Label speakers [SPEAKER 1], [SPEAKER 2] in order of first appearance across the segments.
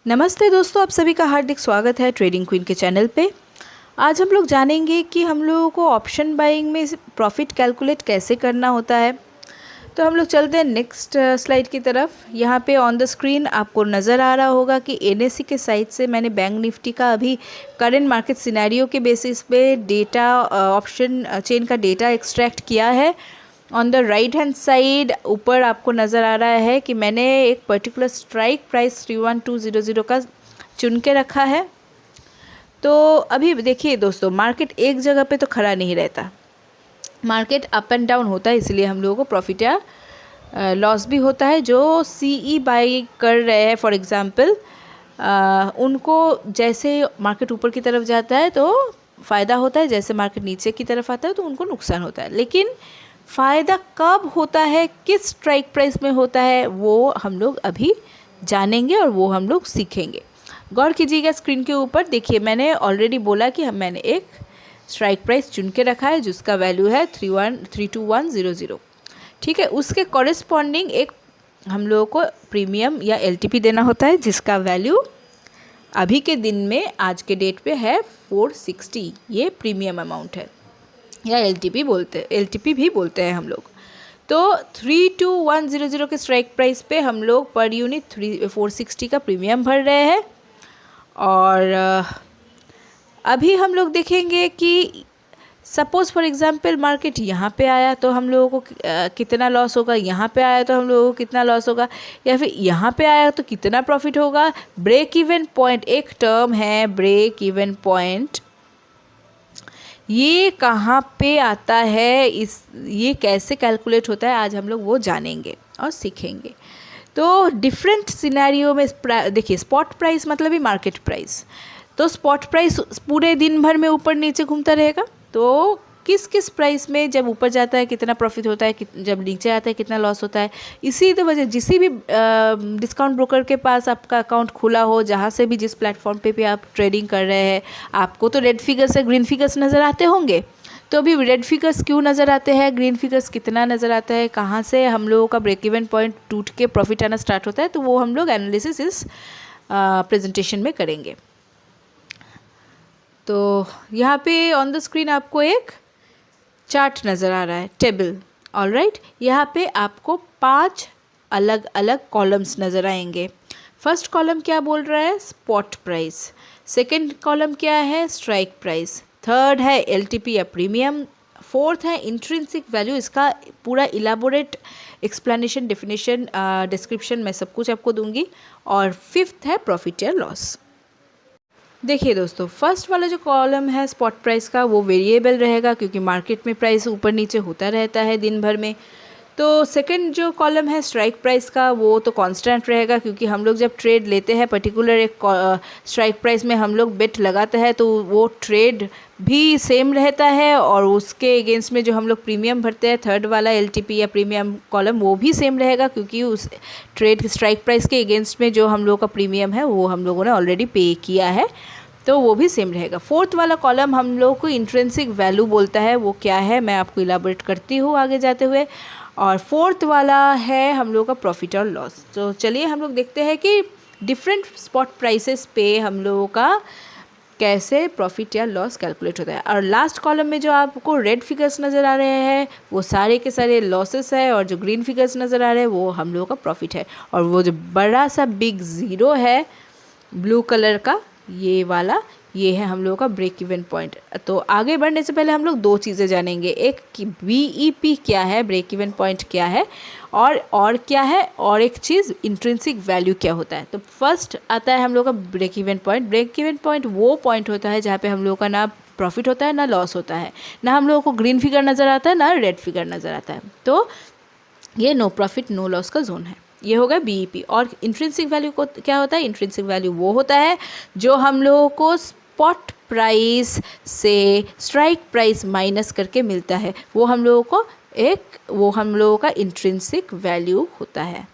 [SPEAKER 1] नमस्ते दोस्तों, आप सभी का हार्दिक स्वागत है ट्रेडिंग क्वीन के चैनल पे। आज हम लोग जानेंगे कि हम लोगों को ऑप्शन बाइंग में प्रॉफिट कैलकुलेट कैसे करना होता है। तो हम लोग चलते हैं नेक्स्ट स्लाइड की तरफ। यहाँ पे ऑन द स्क्रीन आपको नज़र आ रहा होगा कि एनएससी के साइट से मैंने बैंक निफ्टी का अभी करेंट मार्केट सिनेरियो के बेसिस पे डेटा ऑप्शन चेन का डेटा एक्सट्रैक्ट किया है। On the right hand side ऊपर आपको नज़र आ रहा है कि मैंने एक पर्टिकुलर स्ट्राइक प्राइस 31200 का चुन के रखा है। तो अभी देखिए दोस्तों, मार्केट एक जगह पे तो खड़ा नहीं रहता, मार्केट अप एंड डाउन होता है, इसलिए हम लोगों को प्रॉफिट या लॉस भी होता है। जो सीई बाई कर रहे हैं फॉर एग्ज़ाम्पल, उनको जैसे मार्केट ऊपर की तरफ जाता है तो फ़ायदा होता है, जैसे मार्केट नीचे की तरफ आता है तो उनको नुकसान होता है। लेकिन फ़ायदा कब होता है, किस स्ट्राइक प्राइस में होता है, वो हम लोग अभी जानेंगे और वो हम लोग सीखेंगे। गौर कीजिएगा स्क्रीन के ऊपर, देखिए मैंने ऑलरेडी बोला कि मैंने एक स्ट्राइक प्राइस चुन के रखा है जिसका वैल्यू है 32100। ठीक है, उसके कॉरेस्पॉन्डिंग एक हम लोगों को प्रीमियम या एलटीपी देना होता है जिसका वैल्यू अभी के दिन में आज के डेट पे है 460। ये प्रीमियम अमाउंट है या एलटीपी भी बोलते हैं हम लोग। तो 32100 के स्ट्राइक प्राइस पे हम लोग पर यूनिट 460 का प्रीमियम भर रहे हैं। और अभी हम लोग देखेंगे कि सपोज़ फॉर एग्ज़ाम्पल मार्केट यहाँ पे आया तो हम लोगों को कितना लॉस होगा, यहाँ पे आया तो हम लोगों को कितना लॉस होगा, या फिर यहाँ पे आया तो कितना प्रॉफिट होगा। ब्रेक इवन पॉइंट एक टर्म है, ब्रेक इवन पॉइंट, ये कहाँ पे आता है, ये कैसे कैलकुलेट होता है, आज हम लोग वो जानेंगे और सीखेंगे। तो डिफरेंट सिनेरियो में देखिए, स्पॉट प्राइस मतलब ही मार्केट प्राइस। तो स्पॉट प्राइस पूरे दिन भर में ऊपर नीचे घूमता रहेगा, तो किस किस प्राइस में जब ऊपर जाता है कितना प्रॉफिट होता है, जब नीचे आता है कितना लॉस होता है। इसी तो वजह, जिस भी डिस्काउंट ब्रोकर के पास आपका अकाउंट खुला हो, जहाँ से भी जिस प्लेटफॉर्म पे भी आप ट्रेडिंग कर रहे हैं, आपको तो रेड फिगर्स या ग्रीन फिगर्स नज़र आते होंगे। तो अभी रेड फिगर्स क्यों नज़र आते हैं, ग्रीन फिगर्स कितना नज़र आता है, कहाँ से हम लोगों का ब्रेक इवन पॉइंट टूट के प्रॉफिट आना स्टार्ट होता है, तो वो हम लोग एनालिसिस इस प्रेजेंटेशन में करेंगे। तो यहाँ पे ऑन द स्क्रीन आपको एक चार्ट नज़र आ रहा है, टेबल। ऑलराइट, यहाँ पे आपको 5 अलग अलग कॉलम्स नज़र आएंगे। फर्स्ट कॉलम क्या बोल रहा है, स्पॉट प्राइस। सेकंड कॉलम क्या है, स्ट्राइक प्राइस। थर्ड है एलटीपी या प्रीमियम। फोर्थ है इंट्रिंसिक वैल्यू, इसका पूरा इलाबोरेट एक्सप्लेनेशन, डेफिनेशन, डिस्क्रिप्शन मैं सब कुछ आपको दूंगी। और फिफ्थ है प्रॉफिट या लॉस। देखिए दोस्तों, फर्स्ट वाला जो कॉलम है स्पॉट प्राइस का, वो वेरिएबल रहेगा क्योंकि मार्केट में प्राइस ऊपर नीचे होता रहता है दिन भर में। तो सेकंड जो कॉलम है स्ट्राइक प्राइस का, वो तो कांस्टेंट रहेगा क्योंकि हम लोग जब ट्रेड लेते हैं पर्टिकुलर एक स्ट्राइक प्राइस में हम लोग बेट लगाते हैं तो वो ट्रेड भी सेम रहता है, और उसके अगेंस्ट में जो हम लोग प्रीमियम भरते हैं, थर्ड वाला एलटीपी या प्रीमियम कॉलम, वो भी सेम रहेगा क्योंकि उस ट्रेड स्ट्राइक प्राइस के अगेंस्ट में जो हम लोगों का प्रीमियम है वो हम लोगों ने ऑलरेडी पे किया है, तो वो भी सेम रहेगा। फोर्थ वाला कॉलम हम लोग को इंट्रिंसिक वैल्यू बोलता है, वो क्या है मैं आपको इलाबोरेट करती हूँ आगे जाते हुए। और फोर्थ वाला है हम लोग का प्रॉफिट और लॉस। तो चलिए हम लोग देखते हैं कि डिफरेंट स्पॉट प्राइसेस पे हम लोगों का कैसे प्रॉफिट या लॉस कैलकुलेट होता है। और लास्ट कॉलम में जो आपको रेड फिगर्स नज़र आ रहे हैं वो सारे के सारे लॉसेस है, और जो ग्रीन फिगर्स नज़र आ रहे हैं वो हम लोगों का प्रॉफिट है। और वो जो बड़ा सा बिग ज़ीरो है ब्लू कलर का, ये वाला, ये है हम लोगों का ब्रेक इवन पॉइंट। तो आगे बढ़ने से पहले हम लोग दो चीज़ें जानेंगे, एक कि बीईपी क्या है, ब्रेक इवन पॉइंट क्या है, और क्या है, और एक चीज़ इंट्रिंसिक वैल्यू क्या होता है। तो फर्स्ट आता है हम लोग का break even point. Break even point वो पॉइंट होता है जहाँ पे हम लोगों का ना प्रॉफिट होता है ना लॉस होता है, ना हम लोगों को ग्रीन फिगर नज़र आता है ना रेड फिगर नज़र आता है। तो ये नो प्रॉफिट नो लॉस का जोन है, ये होगा बीईपी। और इंट्रिंसिक वैल्यू को क्या होता है, इंट्रिंसिक वैल्यू वो होता है जो हम लोगों को स्पॉट प्राइस से स्ट्राइक प्राइस माइनस करके मिलता है, वो हम लोगों का इंट्रिंसिक वैल्यू होता है।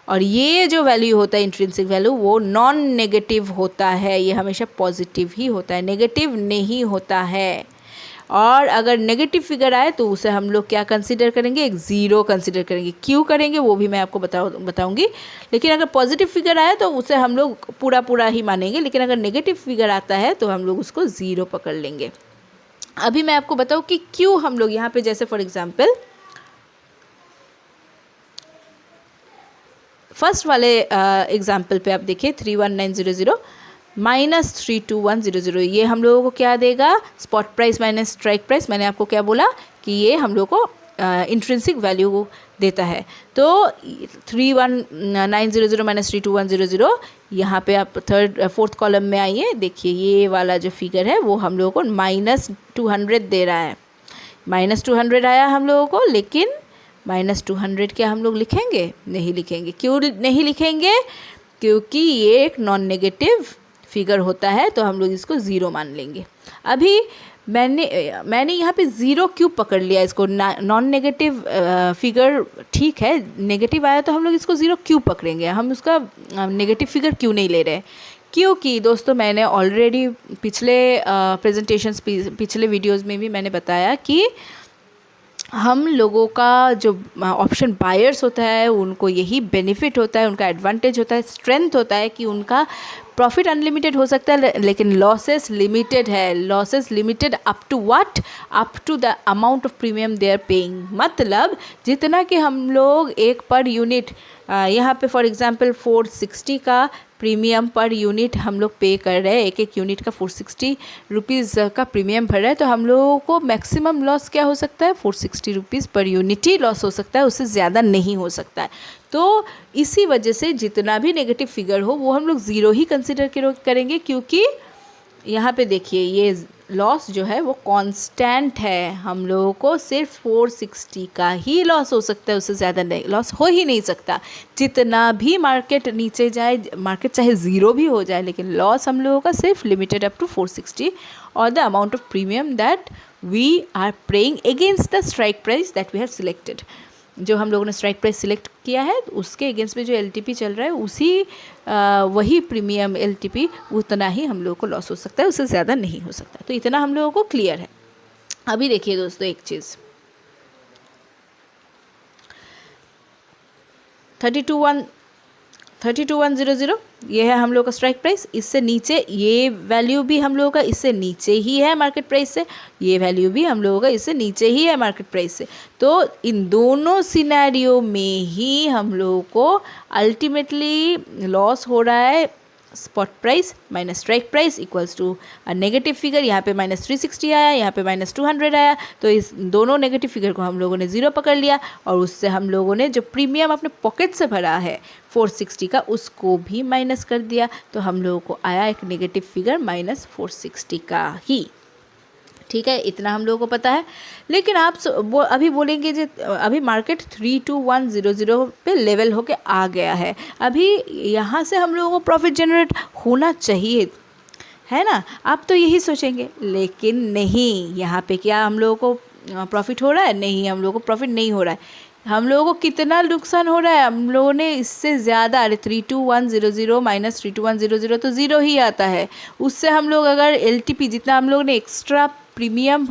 [SPEAKER 1] और ये जो वैल्यू होता है इंट्रिंसिक वैल्यू, वो नॉन नेगेटिव होता है, ये हमेशा पॉजिटिव ही होता है, नेगेटिव नहीं होता है। और अगर नेगेटिव फिगर आए तो उसे हम लोग क्या कंसिडर करेंगे, एक ज़ीरो कंसिडर करेंगे। क्यों करेंगे वो भी मैं आपको बताऊंगी। लेकिन अगर पॉजिटिव फिगर आए तो उसे हम लोग पूरा ही मानेंगे, लेकिन अगर नेगेटिव फिगर आता है तो हम लोग उसको ज़ीरो पकड़ लेंगे। अभी मैं आपको बताऊँ कि क्यों हम लोग यहाँ पे, जैसे फॉर एग्जाम्पल फर्स्ट वाले एग्जाम्पल पे आप देखिए 31900 माइनस 32100, ये हम लोगों को क्या देगा, spot price minus strike price. मैंने आपको क्या बोला कि ये हम लोग को इंट्रिंसिक वैल्यू देता है। तो 31900 माइनस 32100, यहाँ पे आप फोर्थ कॉलम में आइए, देखिए ये वाला जो फिगर है वो हम लोगों को -200 दे रहा है। -200 आया हम लोगों को, लेकिन -200 क्या हम लोग लिखेंगे, नहीं लिखेंगे। क्यों नहीं लिखेंगे, क्योंकि ये एक नॉन नेगेटिव फिगर होता है, तो हम लोग इसको ज़ीरो मान लेंगे। अभी मैंने यहाँ पे ज़ीरो क्यों पकड़ लिया इसको, नॉन नेगेटिव फिगर ठीक है, नेगेटिव आया तो हम लोग इसको ज़ीरो क्यों पकड़ेंगे, हम उसका नेगेटिव फिगर क्यों नहीं ले रहे। क्योंकि दोस्तों मैंने ऑलरेडी पिछले प्रेजेंटेशंस पिछले वीडियोज़ में भी मैंने बताया कि हम लोगों का जो ऑप्शन बायर्स होता है उनको यही बेनिफिट होता है, उनका एडवांटेज होता है, स्ट्रेंथ होता है कि उनका प्रॉफिट अनलिमिटेड हो सकता है लेकिन लॉसेस लिमिटेड है। Losses limited up to what, up to the amount of premium they are paying. मतलब जितना कि हम लोग एक पर यूनिट, यहाँ पे फॉर एग्जांपल 460 का प्रीमियम पर यूनिट हम लोग पे कर रहे हैं, एक यूनिट का 460 रुपीज़ का प्रीमियम भर रहा है, तो हम लोगों को मैक्सिमम लॉस क्या हो सकता है, 460 रुपीज़ पर यूनिट ही लॉस हो सकता है, उससे ज़्यादा नहीं हो सकता है। तो इसी वजह से जितना भी नेगेटिव फिगर हो वो हम लोग ज़ीरो ही कंसिडर करेंगे, क्योंकि यहाँ पे देखिए ये लॉस जो है वो कांस्टेंट है। हम लोगों को सिर्फ 460 का ही लॉस हो सकता है, उससे ज़्यादा नहीं लॉस हो ही नहीं सकता। जितना भी मार्केट नीचे जाए, मार्केट चाहे ज़ीरो भी हो जाए, लेकिन लॉस हम लोगों का सिर्फ लिमिटेड अप टू 460 और the amount of premium that we are paying against the strike price that we have selected. जो हम लोगों ने स्ट्राइक प्राइस सिलेक्ट किया है उसके अगेंस्ट में जो एलटीपी चल रहा है उसी वही प्रीमियम एलटीपी, उतना ही हम लोगों को लॉस हो सकता है, उससे ज़्यादा नहीं हो सकता। तो इतना हम लोगों को क्लियर है। अभी देखिए दोस्तों एक चीज़, 32100 ये है हम लोग का स्ट्राइक प्राइस। इससे नीचे ये वैल्यू भी हम लोगों का इससे नीचे ही है मार्केट प्राइस से, ये वैल्यू भी हम लोगों का इससे नीचे ही है मार्केट प्राइस से। तो इन दोनों सिनेरियो में ही हम लोगों को अल्टीमेटली लॉस हो रहा है। Spot price minus strike price equals to a negative figure. यहाँ पे -360 आया, यहाँ पे -200 आया, तो इस दोनों नेगेटिव फिगर को हम लोगों ने ज़ीरो पकड़ लिया और उससे हम लोगों ने जो प्रीमियम अपने पॉकेट से भरा है 460 का उसको भी माइनस कर दिया। तो हम लोगों को आया एक नेगेटिव फिगर -460 का ही। ठीक है, इतना हम लोगों को पता है। लेकिन आप अभी बोलेंगे जो अभी मार्केट 32100 पे लेवल होके आ गया है, अभी यहाँ से हम लोगों को प्रॉफिट जनरेट होना चाहिए, है ना। आप तो यही सोचेंगे, लेकिन नहीं, यहाँ पे क्या हम लोगों को प्रॉफिट हो रहा है, नहीं, हम लोगों को प्रॉफिट नहीं हो रहा है। हम लोगों को कितना नुकसान हो रहा है, हम लोगों ने इससे ज़्यादा, अरे 32100 माइनस 32100 तो ज़ीरो ही आता है। उससे हम लोग अगर एलटीपी जितना हम लोगों ने एक्स्ट्रा प्रीमियम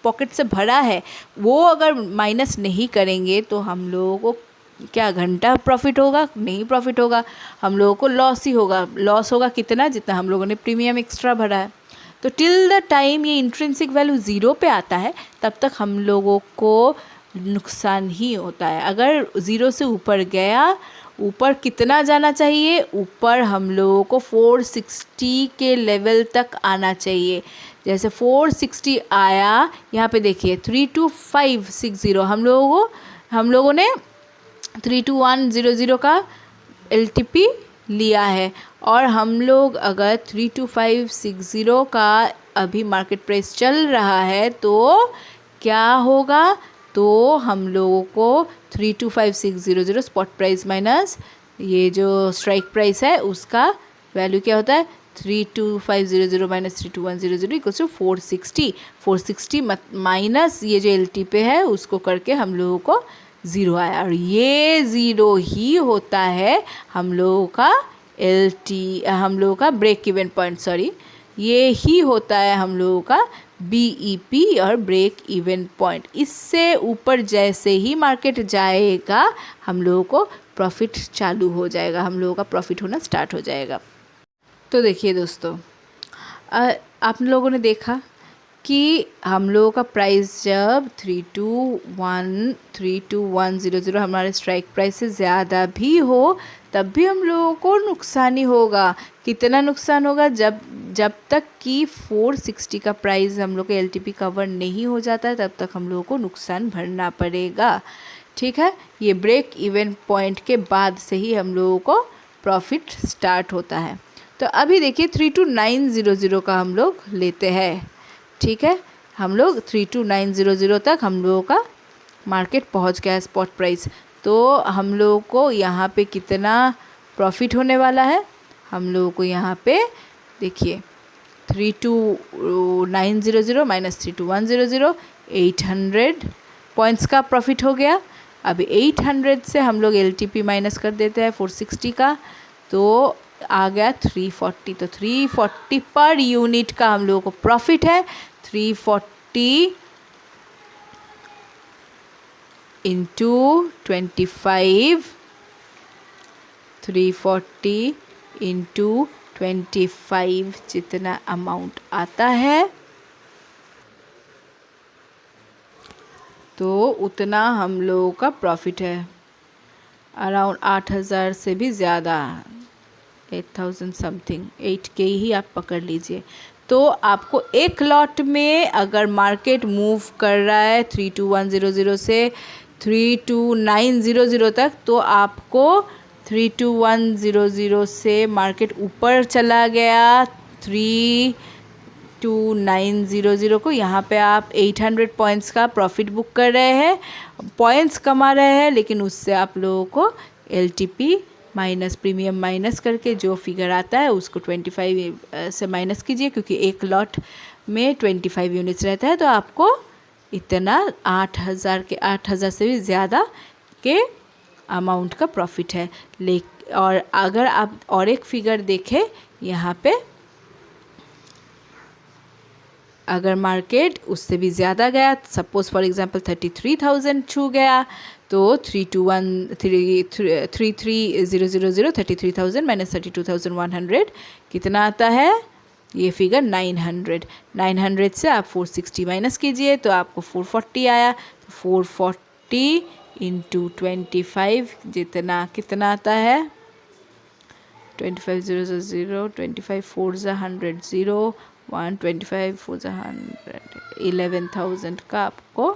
[SPEAKER 1] पॉकेट से भरा है वो अगर माइनस नहीं करेंगे तो हम लोगों को क्या घंटा प्रॉफिट होगा, नहीं प्रॉफिट होगा, हम लोगों को लॉस ही होगा। लॉस होगा कितना, जितना हम लोगों ने प्रीमियम एक्स्ट्रा भरा है। तो टिल द टाइम ये इंट्रिंसिक वैल्यू ज़ीरो पे आता है तब तक हम लोगों को नुकसान ही होता है। अगर ज़ीरो से ऊपर गया, ऊपर कितना जाना चाहिए, ऊपर हम लोगों को 460 के लेवल तक आना चाहिए। जैसे 460 आया, यहाँ पे देखिए 32560 हम लोगों ने 32100 का एलटीपी लिया है और हम लोग अगर 32560 का अभी मार्केट प्राइस चल रहा है तो क्या होगा, तो हम लोगों को 32560 स्पॉट प्राइस माइनस ये जो स्ट्राइक प्राइस है उसका वैल्यू क्या होता है, 32500 माइनस 32100 इक्वल्स टू 460 माइनस ये जो एलटी पे है उसको करके हम लोगों को ज़ीरो आया। और ये ज़ीरो ही होता है हम लोगों का हम लोगों का ब्रेक इवन पॉइंट, सॉरी, ये ही होता है हम लोगों का BEP और ब्रेक इवन पॉइंट, इससे ऊपर जैसे ही मार्केट जाएगा हम लोगों को प्रॉफिट चालू हो जाएगा, हम लोगों का प्रॉफिट होना स्टार्ट हो जाएगा। तो देखिए दोस्तों, आप लोगों ने देखा कि हम लोगों का प्राइस जब 32100 हमारे स्ट्राइक प्राइस से ज़्यादा भी हो तब भी हम लोगों को नुकसान ही होगा। कितना नुकसान होगा? जब तक कि 460 का प्राइस हम लोग के LTP कवर नहीं हो जाता है तब तक हम लोगों को नुकसान भरना पड़ेगा। ठीक है, ये ब्रेक इवन पॉइंट के बाद से ही हम लोगों को प्रॉफिट स्टार्ट होता है। तो अभी देखिए 32900 का हम लोग लेते हैं। ठीक है, हम लोग 32900 तक हम लोगों का मार्केट पहुंच गया है स्पॉट प्राइस। तो हम लोगों को यहाँ पे कितना प्रॉफिट होने वाला है? हम लोगों को यहाँ पे देखिए 32900 माइनस 32100, 800 पॉइंट्स का प्रॉफिट हो गया। अब 800 से हम लोग LTP माइनस कर देते हैं 460 का, तो आ गया 340। तो 340 पर यूनिट का हम लोगों को प्रॉफिट है। 340 इंटू 25, 340 इंटू 25 जितना अमाउंट आता है तो उतना हम लोगों का प्रॉफिट है। अराउंड 8000 से भी ज़्यादा, 8000 समथिंग, 8K ही आप पकड़ लीजिए। तो आपको एक लॉट में अगर मार्केट मूव कर रहा है 32100 से 32900 तक, तो आपको 32100 से मार्केट ऊपर चला गया 32900 को, यहाँ पे आप 800 पॉइंट्स का प्रॉफिट बुक कर रहे हैं, पॉइंट्स कमा रहे हैं, लेकिन उससे आप लोगों को LTP माइनस प्रीमियम माइनस करके जो फिगर आता है उसको 25 से माइनस कीजिए, क्योंकि एक लॉट में 25 यूनिट्स रहता है। तो आपको इतना 8000 से भी ज़्यादा के अमाउंट का प्रॉफिट है। और अगर आप और एक फिगर देखें यहाँ पे, अगर मार्केट उससे भी ज़्यादा गया, सपोज़ फॉर एग्जांपल 33,000 छू गया, तो 33,000 33,000 माइनस 32,100 कितना आता है? ये फिगर 900 से आप 460 माइनस कीजिए तो आपको 440 आया। 440 इंटू 25 जितना कितना आता है? 25 0 0 25 4 100 0 125 4 100 11,000 का आपको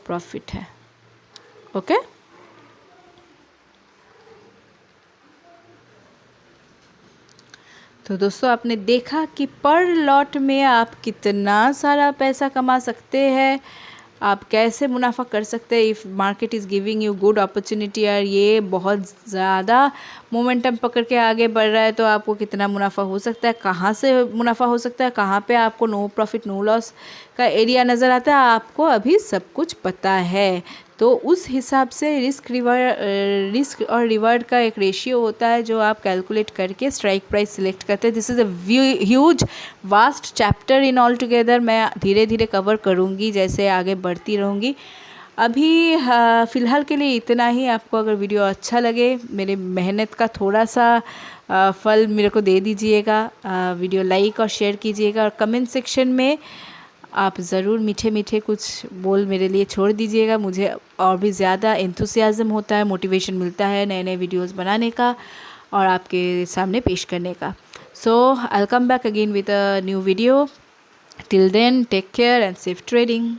[SPEAKER 1] प्रॉफिट है। ओके, तो दोस्तों आपने देखा कि पर लॉट में आप कितना सारा पैसा कमा सकते हैं, आप कैसे मुनाफा कर सकते हैं if market is giving you good opportunity. और ये बहुत ज़्यादा मोमेंटम पकड़ के आगे बढ़ रहा है तो आपको कितना मुनाफा हो सकता है, कहाँ से मुनाफा हो सकता है, कहाँ पे आपको नो प्रॉफिट नो लॉस का एरिया नज़र आता है, आपको अभी सब कुछ पता है। तो उस हिसाब से रिस्क और रिवार्ड का एक रेशियो होता है जो आप कैलकुलेट करके स्ट्राइक प्राइस सिलेक्ट करते हैं। This is a huge vast chapter in all together. मैं धीरे धीरे कवर करूँगी जैसे आगे बढ़ती रहूँगी। अभी फ़िलहाल के लिए इतना ही। आपको अगर वीडियो अच्छा लगे, मेरे मेहनत का थोड़ा सा फल मेरे को दे दीजिएगा, वीडियो लाइक और शेयर कीजिएगा, और कमेंट सेक्शन में आप ज़रूर मीठे मीठे कुछ बोल मेरे लिए छोड़ दीजिएगा। मुझे और भी ज़्यादा एंथुसियाज़म होता है, मोटिवेशन मिलता है नए नए वीडियोस बनाने का और आपके सामने पेश करने का। So I will come back again with a new video. Till then take care and safe trading.